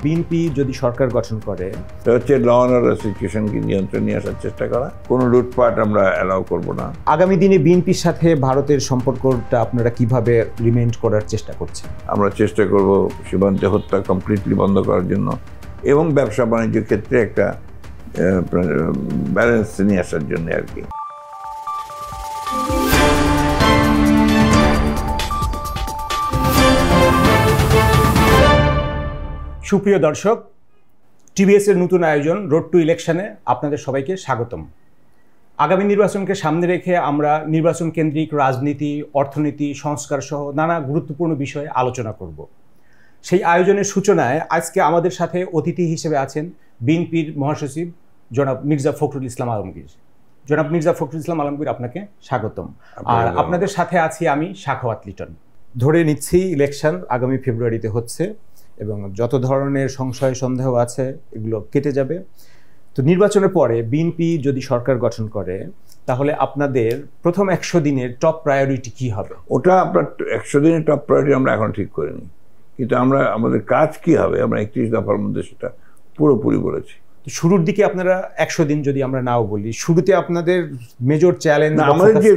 BNP যদি সরকার গঠন করে, এটা হচ্ছে ল অ্যান্ড অর্ডার সিচুয়েশনকে নিয়ন্ত্রণে নিয়ে আসার চেষ্টা করা, কোনো লুটপাট আমরা অ্যালাউ করব না। আগামী দিনে বিএনপির সাথে ভারতের সম্পর্কটা আপনারা কিভাবে রিমেইন করার চেষ্টা করছেন? আমরা চেষ্টা করব সীমান্তে হত্যা কমপ্লিটলি বন্ধ করার জন্য এবং ব্যবসা বাণিজ্যের ক্ষেত্রে একটা ব্যালেন্স নিয়ে আসার জন্য আর কি। সুপ্রিয় দর্শক, টিভিএস এর নতুন আয়োজন রোড টু ইলেকশনে আপনাদের সবাইকে স্বাগতম। আগামী নির্বাচনকে সামনে রেখে আমরা নির্বাচন কেন্দ্রিক রাজনীতি, অর্থনীতি, সংস্কার সহ নানা গুরুত্বপূর্ণ বিষয়ে আলোচনা করব। সেই আয়োজনের সূচনায় আজকে আমাদের সাথে অতিথি হিসেবে আছেন বিএনপির মহাসচিব জনাব মির্জা ফখরুল ইসলাম আলমগীর। জনাব মির্জা ফখরুল ইসলাম আলমগীর, আপনাকে স্বাগতম। আর আপনাদের সাথে আছি আমি সাখাওয়াত লিটন। ধরে নিচ্ছি ইলেকশন আগামী ফেব্রুয়ারিতে হচ্ছে এবং যত ধরনের সংশয় সন্দেহ আছে এগুলো কেটে যাবে। তো নির্বাচনের পরে বিএনপি যদি সরকার গঠন করে, তাহলে আপনাদের প্রথম 100 দিনের টপ প্রায়োরিটি কি হবে? ওটা আপনার 100 দিনের টপ প্রায়োরিটি আমরা এখন ঠিক করিনি, কিন্তু আমাদের কাজ কি হবে আমরা 31 দফার মধ্যে সেটা পুরোপুরি বলেছি। শুরুর দিকে আপনারা 100 দিন যদি আমরা নাও বলি, শুরুতে আপনাদের মেজর চ্যালেঞ্জ, আমাদের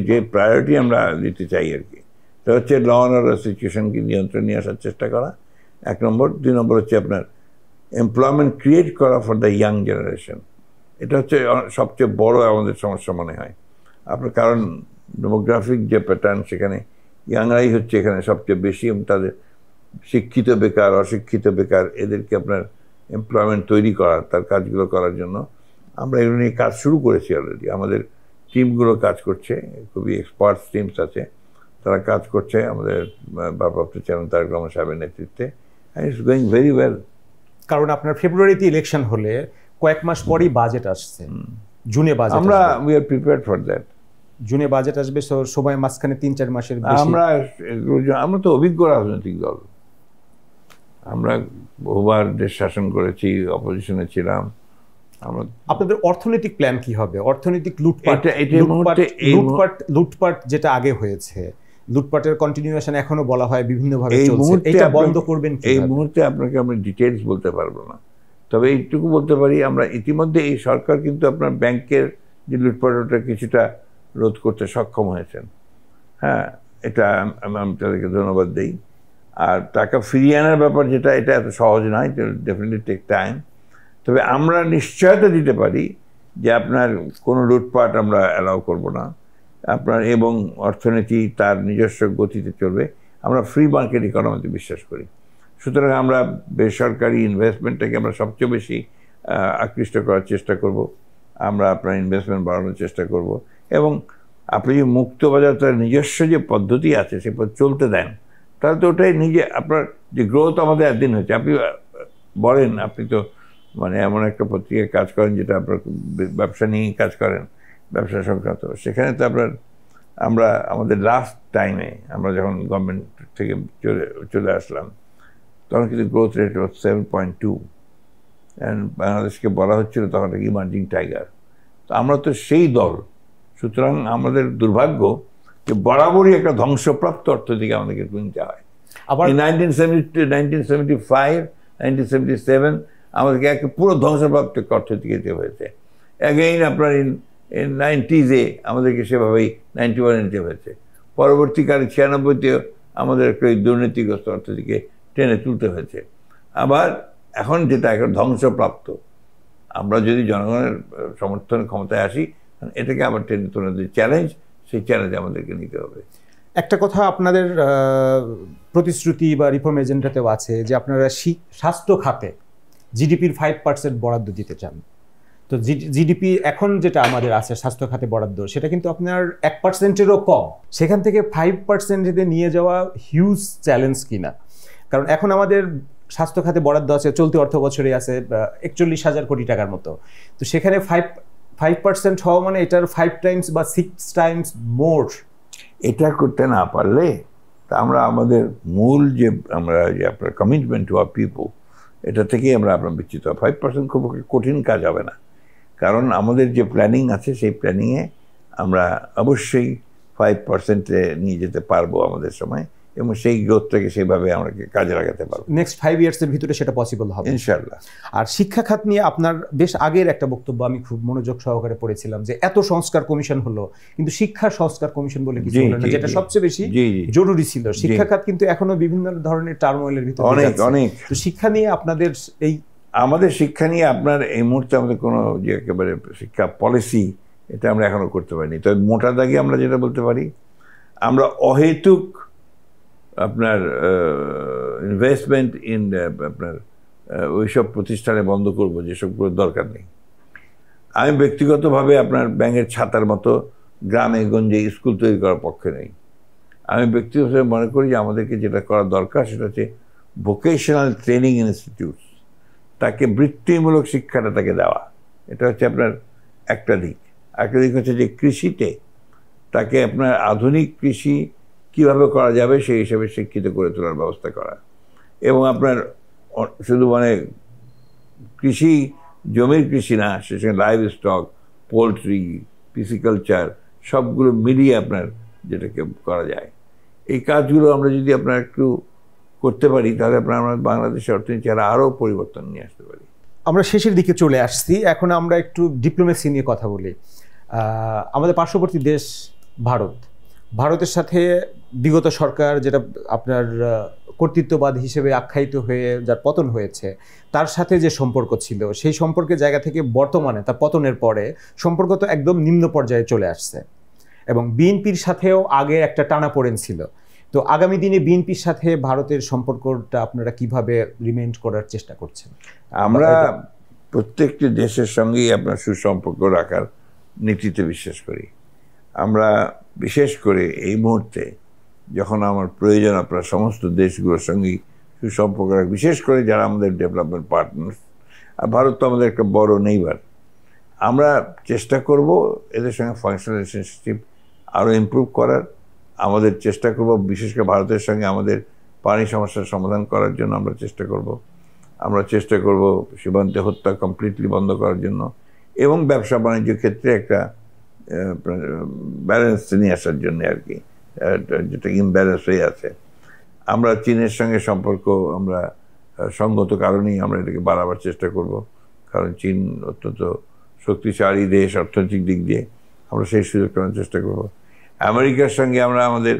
যে প্রায়োরিটি আমরা দিতে চাই আর কি, সেটা হচ্ছে ল অ্যান্ড অর্ডার সিচুয়েশনকে নিয়ন্ত্রণে নিয়ে আসার চেষ্টা করা, 1 নম্বর। 2 নম্বর হচ্ছে আপনার এমপ্লয়মেন্ট ক্রিয়েট করা ফর দ্য ইয়াং জেনারেশন। এটা হচ্ছে সবচেয়ে বড় আমাদের সমস্যা মনে হয় আপনার, কারণ ডেমোগ্রাফিক যে প্যাটার্ন, সেখানে ইয়াংরাই হচ্ছে এখানে সবচেয়ে বেশি, এবং তাদের শিক্ষিত বেকার, অশিক্ষিত বেকার, এদেরকে আপনার এমপ্লয়মেন্ট তৈরি করা, তার কাজগুলো করার জন্য আমরা এগুলো নিয়ে কাজ শুরু করেছি অলরেডি। আমাদের টিমগুলো কাজ করছে, খুবই এক্সপার্টস টিমস আছে, তারা কাজ করছে আমাদের ভারপ্রাপ্ত চেয়ারম্যান তারেক রহমান সাহেবের নেতৃত্বে। It's going very well. কারণ আপনার ফেব্রুয়ারিতে ইলেকশন হলে কয়েক মাস পরেই বাজেট আসছে, জুনে budget. We are prepared for that. জুনে বাজেট আসবে, সময় মাঝখানে 3-4 মাসের বেশি। আমরা তো অভিজ্ঞ রাজনৈতিক দল, আমরা বহুবার দেশ শাসন করেছি, অপোজিশনে ছিলাম। আপনাদের অর্থনৈতিক প্ল্যান কি হবে? অর্থনৈতিক লুটপাট যেটা আগে হয়েছে, লুটপাটের কন্টিনিউয়েশন এখনো বলা হয় বিভিন্নভাবে চলছে, এটা বন্ধ করবেন কিভাবে? এই মুহূর্তে আপনাকে আমরা ডিটেইলস বলতে পারবো না, তবে এইটুকু বলতে পারি আমরা ইতিমধ্যে এই সরকার কিন্তু আপনার ব্যাংকের যে লুটপাটটা কিছুটা রোধ করতে সক্ষম হয়েছেন। হ্যাঁ, এটা আমি তাদেরকে ধন্যবাদ দিই। আর টাকা ফিরিয়ে আনার ব্যাপার যেটা, এটা এত সহজ নয়, ডেফিনেটলি টেক টাইম। তবে আমরা নিশ্চয়তা দিতে পারি যে আপনার কোনো লুটপাট আমরা অ্যালাউ করব না আপনার, এবং অর্থনীতি তার নিজস্ব গতিতে চলবে। আমরা ফ্রি মার্কেট ইকোনমিতে বিশ্বাস করি, সুতরাং আমরা বেসরকারি ইনভেস্টমেন্টটাকে আমরা সবচেয়ে বেশি আকৃষ্ট করার চেষ্টা করব। আমরা আপনার ইনভেস্টমেন্ট বাড়ানোর চেষ্টা করব, এবং আপনি যে মুক্তবাজার তার নিজস্ব যে পদ্ধতি আছে সে পথ চলতে দেন, তাহলে তো ওটাই নিজে আপনার যে গ্রোথ আমাদের একদিন হচ্ছে। আপনি বলেন, আপনি তো মানে এমন একটা পত্রিকায় কাজ করেন যেটা আপনার ব্যবসা নিয়েই কাজ করেন, ব্যবসা সংক্রান্ত। সেখানে তো আমরা আমাদের লাস্ট টাইমে আমরা যখন গভর্নমেন্ট থেকে চলে আসলাম, তখন কিন্তু গ্রোথ রেট 7.2, অ্যান্ড বাংলাদেশকে বলা হচ্ছিল তখন ইমার্জিং টাইগার। তো আমরা তো সেই দল, সুতরাং আমাদের দুর্ভাগ্য যে বরাবরই একটা ধ্বংসপ্রাপ্ত অর্থনীতিকে আমাদেরকে নিতে হয়। আবার 1975, 1977 আমাদেরকে একটা পুরো ধ্বংসপ্রাপ্ত অর্থনীতিকে যেতে হয়েছে। অ্যাগেইন আপনার 90s আমাদেরকে সেভাবেই 91 নিতে হয়েছে। পরবর্তীকালে 96তেও আমাদের একটা দুর্নীতিগ্রস্ত অর্থনীতিকে টেনে তুলতে হয়েছে। আবার এখন যেটা একটা ধ্বংসপ্রাপ্ত, আমরা যদি জনগণের সমর্থনের ক্ষমতায় আসি, এটাকে আবার টেনে তোলার যে চ্যালেঞ্জ, সেই চ্যালেঞ্জ আমাদেরকে নিতে হবে। একটা কথা আপনাদের প্রতিশ্রুতি বা রিফর্ম এজেন্ডাতেও আছে যে আপনারা স্বাস্থ্য খাতে জিডিপির 5% বরাদ্দ দিতে চান। তো জিডিপি এখন যেটা আমাদের আছে স্বাস্থ্য খাতে বরাদ্দ, সেটা কিন্তু আপনার 1%-এরও কম। সেখান থেকে 5%-এ নিয়ে যাওয়া হিউজ চ্যালেঞ্জ কিনা? কারণ এখন আমাদের স্বাস্থ্য খাতে বরাদ্দ আছে, চলতি অর্থ বছরে আছে 41,000 কোটি টাকার মতো। তো সেখানে 5% হওয়া মানে এটার 5 টাইমস বা 6 টাইমস মোর। এটা করতে না পারলে তা আমরা আমাদের মূল যে আপনার কমিটমেন্ট টু আওয়ার পিপল, এটা থেকেই আমরা আপনার বিচ্যুত। 5% খুব কঠিন কাজ হবে না, কারণ আমাদের যে প্ল্যানিং আছে সেই প্ল্যানিংয়ে আমরা অবশ্যই 5%-এ নিয়ে যেতে পারবো আমাদের সময়, এবং সেই গ্রোথটাকে সেইভাবে আমরা কাজে লাগাতে পারবো। নেক্সট 5 ইয়ার্সের ভিতরে সেটা পসিবল হবে ইনশাআল্লাহ। আর শিক্ষা খাত নিয়ে আপনার বেশ আগের একটা বক্তব্য আমি খুব মনোযোগ সহকারে পড়েছিলাম যে এত সংস্কার কমিশন হলো কিন্তু শিক্ষা সংস্কার কমিশন বলে কিছু হলো না, যেটা সবচেয়ে বেশি জরুরি ছিল। শিক্ষা খাত কিন্তু এখনো বিভিন্ন ধরনের টার্মোইলের ভিতরে অনেক। তো শিক্ষা নিয়ে আপনাদের আমাদের শিক্ষা নিয়ে আপনার এই মুহূর্তে আমাদের কোনো যে একেবারে শিক্ষা পলিসি এটা আমরা এখনো করতে পারিনি। তবে মোটা দাগে আমরা যেটা বলতে পারি, আমরা অহেতুক আপনার ইনভেস্টমেন্ট ইন আপনার ওইসব প্রতিষ্ঠানে বন্ধ করব যেসবগুলোর দরকার নেই। আমি ব্যক্তিগতভাবে আপনার ব্যাঙের ছাতার মতো গ্রামে গঞ্জে স্কুল তৈরি করার পক্ষে নেই। আমি ব্যক্তিগতভাবে মনে করি যে আমাদেরকে যেটা করা দরকার সেটা হচ্ছে ভোকেশনাল ট্রেনিং ইনস্টিটিউট, তাকে বৃত্তিমূলক শিক্ষাটা তাকে দেওয়া, এটা হচ্ছে আপনার একটা দিক। একটা দিক হচ্ছে যে কৃষিতে তাকে আপনার আধুনিক কৃষি কীভাবে করা যাবে সেই হিসাবে শিক্ষিত করে তোলার ব্যবস্থা করা, এবং আপনার শুধু মানে কৃষি জমির কৃষি না, সেখানে লাইভ স্টক, পোলট্রি, পিসিকালচার সবগুলো মিলিয়ে আপনার যেটাকে করা যায়, এই কাজগুলো আমরা যদি আপনার একটু করতে পারি তাহলে আপনার আমরা বাংলাদেশের অর্থনীতি আরও পরিবর্তন নিয়ে আসতে পারি। আমরা শেষের দিকে চলে আসছি, এখন আমরা একটু ডিপ্লোমেসি নিয়ে কথা বলি। আমাদের পার্শ্ববর্তী দেশ ভারতের সাথে বিগত সরকার যেটা আপনার কর্তৃত্ববাদ হিসেবে আখ্যায়িত হয়ে যার পতন হয়েছে, তার সাথে যে সম্পর্ক ছিল সেই সম্পর্কের জায়গা থেকে বর্তমানে তার পতনের পরে সম্পর্ক তো একদম নিম্ন পর্যায়ে চলে আসছে, এবং বিএনপির সাথেও আগে একটা টানাপোড়েন ছিল। তো আগামী দিনে বিএনপির সাথে ভারতের সম্পর্কটা আপনারা কিভাবে রিমেইন করার চেষ্টা করছেন? আমরা প্রত্যেকটি দেশের সঙ্গেই আপনার সুসম্পর্ক রাখার নীতিতে বিশ্বাস করি। আমরা বিশেষ করে এই মুহূর্তে যখন আমার প্রয়োজন আপনার সমস্ত দেশগুলোর সঙ্গেই সুসম্পর্ক রাখা, বিশেষ করে যারা আমাদের ডেভেলপমেন্ট পার্টনার্স, আর ভারত তো আমাদের একটা বড় নেইবার, আমরা চেষ্টা করব এদের সঙ্গে ফাংশনাল রিলেশনশিপ আরও ইমপ্রুভ করার। আমাদের চেষ্টা করব বিশেষ করে ভারতের সঙ্গে আমাদের পানি সমস্যার সমাধান করার জন্য আমরা চেষ্টা করব সীমান্তে হত্যা কমপ্লিটলি বন্ধ করার জন্য, এবং ব্যবসা বাণিজ্য ক্ষেত্রে একটা ব্যালেন্স নিয়ে আসার জন্য আর কি, যেটা ইমব্যালেন্স হয়ে আছে। আমরা চীনের সঙ্গে সম্পর্ক আমরা সঙ্গত কারণেই আমরা এটাকে বাড়াবার চেষ্টা করব, কারণ চীন অত্যন্ত শক্তিশালী দেশ অর্থনৈতিক দিক দিয়ে, আমরা সেই সুযোগ করার চেষ্টা করব। আমেরিকার সঙ্গে আমাদের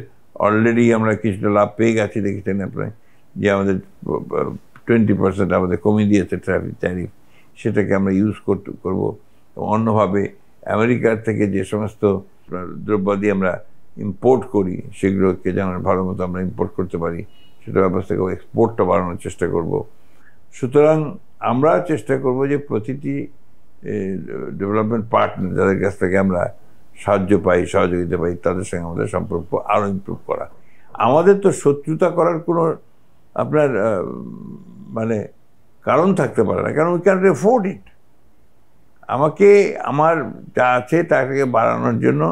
অলরেডি আমরা কিছুটা লাভ পেয়ে গেছি, দেখেছেন আপনার যে আমাদের 20% আমাদের কমিয়ে দিয়েছে ট্যারিফ, সেটাকে আমরা ইউজ করব। অন্যভাবে আমেরিকার থেকে যে সমস্ত দ্রব্যাদি আমরা ইম্পোর্ট করি সেগুলোকে যেন ভালো মতো আমরা ইম্পোর্ট করতে পারি, সেটা ব্যবস্থা করবো, এক্সপোর্টটা বাড়ানোর চেষ্টা করব। সুতরাং আমরা চেষ্টা করব যে প্রতিটি ডেভেলপমেন্ট পার্টনার যাদের কাছ থেকে আমরা সাহায্য পাই, সহযোগিতা পাই, তাদের সঙ্গে আমাদের সম্পর্ক আরও ইমপ্রুভ করা। আমাদের তো শত্রুতা করার কোনো আপনার মানে কারণ থাকতে পারে না, কারণ উই ক্যান এফোর্ড ইট। আমাকে আমার যা আছে তাকে বাড়ানোর জন্য,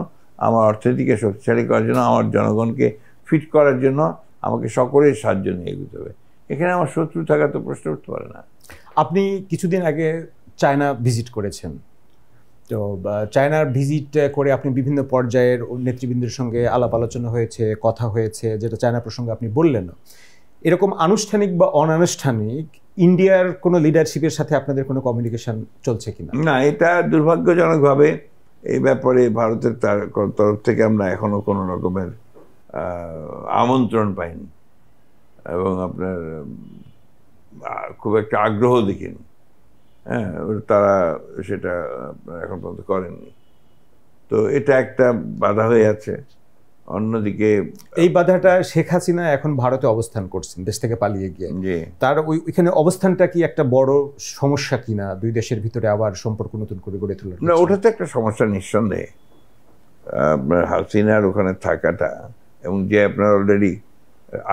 আমার অর্থনীতিকে শক্তিশালী করার জন্য, আমার জনগণকে ফিট করার জন্য আমাকে সকলের সাহায্য নিয়ে এগোতে হবে। এখানে আমার শত্রু থাকা তো প্রশ্ন উঠতে পারে না। আপনি কিছুদিন আগে চায়না ভিজিট করেছেন, তো চায়নার ভিজিট করে আপনি বিভিন্ন পর্যায়ের নেতৃবৃন্দের সঙ্গে আলাপ আলোচনা হয়েছে, কথা হয়েছে, যেটা চায়না প্রসঙ্গে আপনি বললেন। এরকম আনুষ্ঠানিক বা অনানুষ্ঠানিক ইন্ডিয়ার কোনো লিডারশিপের সাথে আপনাদের কোনো কমিউনিকেশন চলছে কিনা? না, এটা দুর্ভাগ্যজনকভাবে এই ব্যাপারে ভারতের তরফ থেকে আমরা এখনো কোনো রকমের আমন্ত্রণ পাইনি, এবং আপনার খুব একটা আগ্রহ দেখিনি। হ্যাঁ, তারা সেটা এখন পর্যন্ত করেননি, তো এটা একটা বাধা হয়ে আছে। অন্যদিকে এই বাধাটা শেখ হাসিনা এখন ভারতে অবস্থান করছেন দেশ থেকে পালিয়ে গিয়ে, তার ওইখানে অবস্থানটা কি একটা বড় সমস্যা কিনা দুই দেশের ভিতরে আবার সম্পর্ক নতুন করে গড়ে তোলার? না, ওটা তো একটা সমস্যা নিঃসন্দেহে। আপনার হাসিনার ওখানে থাকাটা, এবং যে আপনার অলরেডি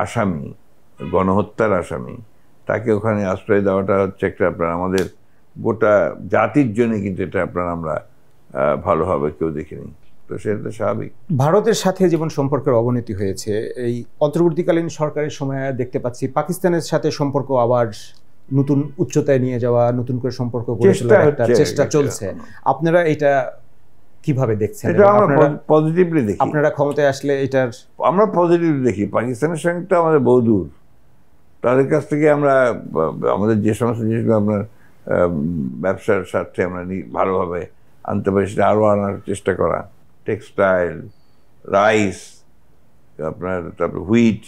আসামি, গণহত্যার আসামি, তাকে ওখানে আশ্রয় দেওয়াটা হচ্ছে একটা আপনার আমাদের গোটা জাতির জন্য কিন্তু এটা আপনার আমরা ভালোভাবে কেউ দেখিনি, তো সেটা স্বাভাবিক। ভারতের সাথে যেমন সম্পর্কের অবনতি হয়েছে, এই অন্তর্বর্তীকালীন সরকারের সময় দেখতে পাচ্ছি পাকিস্তানের সাথে সম্পর্ক আবার নতুন উচ্চতায় নিয়ে যাওয়া, নতুন করে সম্পর্ক গড়ে তোলার একটা চেষ্টা চলছে। আপনারা এটা কিভাবে দেখছেন? এটা আমরা পজিটিভলি দেখি। আপনারা ক্ষমতায় আসলে এটার আমরা পজিটিভলি দেখি। পাকিস্তানের সঙ্গে তো আমাদের বহু দূর, তাদের কাছ থেকে আমরা আমাদের যে সমস্ত জিনিসগুলো আপনার ব্যবসার স্বার্থে আমরা ভালোভাবে আনতে পারি সেটা আরও আনার চেষ্টা করা। টেক্সটাইল, রাইস, আপনার তারপরে হুইট,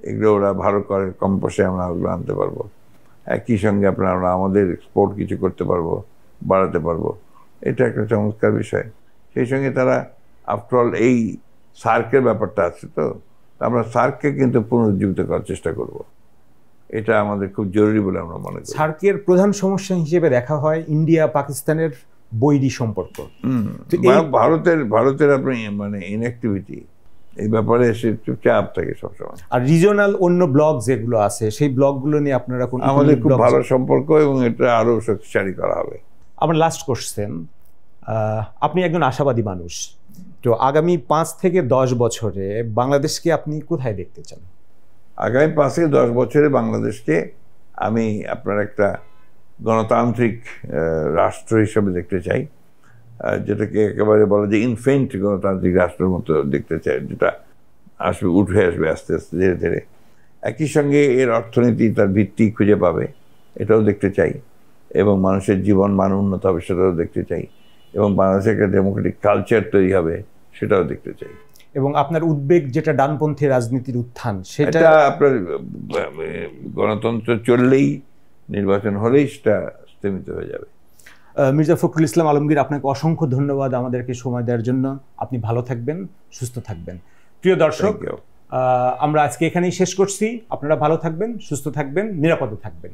এগুলো ওরা ভালো করে, কম পয়সায় আমরা ওগুলো আনতে পারবো। একই সঙ্গে আমরা আমাদের এক্সপোর্ট কিছু করতে পারবো, বাড়াতে পারবো। এটা একটা চমৎকার বিষয়। সেই সঙ্গে তারা আফটারঅল এই সার্কের ব্যাপারটা আছে, তো আমরা সার্ককে কিন্তু পুনরুজ্জীবিত করার চেষ্টা করব। এটা আমাদের খুব জরুরি বলে আমরা মনে করি। সার্কের প্রধান সমস্যা হিসেবে দেখা হয় ইন্ডিয়া পাকিস্তানের বৈরী সম্পর্ক। ভারতের আপনি মানে ইনঅ্যাক্টিভিটি, এই ব্যাপারে সে চাপ থাকে সবসময়। আর রিজনাল অন্য ব্লক যেগুলো আছে সেই ব্লকগুলো নিয়ে আপনারা কোন? আমাদের খুব ভালো সম্পর্ক এবং এটা আরো শক্তিশালী করা হবে। আমার লাস্ট কোশ্চেন, আপনি একজন আশাবাদী মানুষ, তো আগামী 5 থেকে 10 বছরে বাংলাদেশকে আপনি কোথায় দেখতে চান? আগামী 5 থেকে 10 বছরে বাংলাদেশকে আমি আপনার একটা গণতান্ত্রিক রাষ্ট্র হিসেবে দেখতে চাই, যেটাকে একেবারে বলা যে ইনফেন্ট গণতান্ত্রিক রাষ্ট্রের মতো দেখতে চাই, যেটা উঠে আসবে আস্তে আস্তে ধীরে ধীরে। একই সঙ্গে এর অর্থনীতি তার ভিত্তি খুঁজে পাবে, এটাও দেখতে চাই। এবং মানুষের জীবন মান উন্নত হবে, সেটাও দেখতে চাই। এবং বাংলাদেশে একটা ডেমোক্রেটিক কালচার তৈরি হবে, সেটাও দেখতে চাই। এবং আপনার উদ্বেগ যেটা ডানপন্থী রাজনীতির উত্থান, সেটা আপনার গণতন্ত্র চললেই, নির্বাচন হলেই সেটা স্থিমিত হয়ে যাবে। মির্জা ফখরুল ইসলাম আলমগীর, আপনাকে অসংখ্য ধন্যবাদ আমাদেরকে সময় দেওয়ার জন্য। আপনি ভালো থাকবেন, সুস্থ থাকবেন। প্রিয় দর্শক, আমরা আজকে এখানেই শেষ করছি। আপনারা ভালো থাকবেন, সুস্থ থাকবেন, নিরাপদে থাকবেন।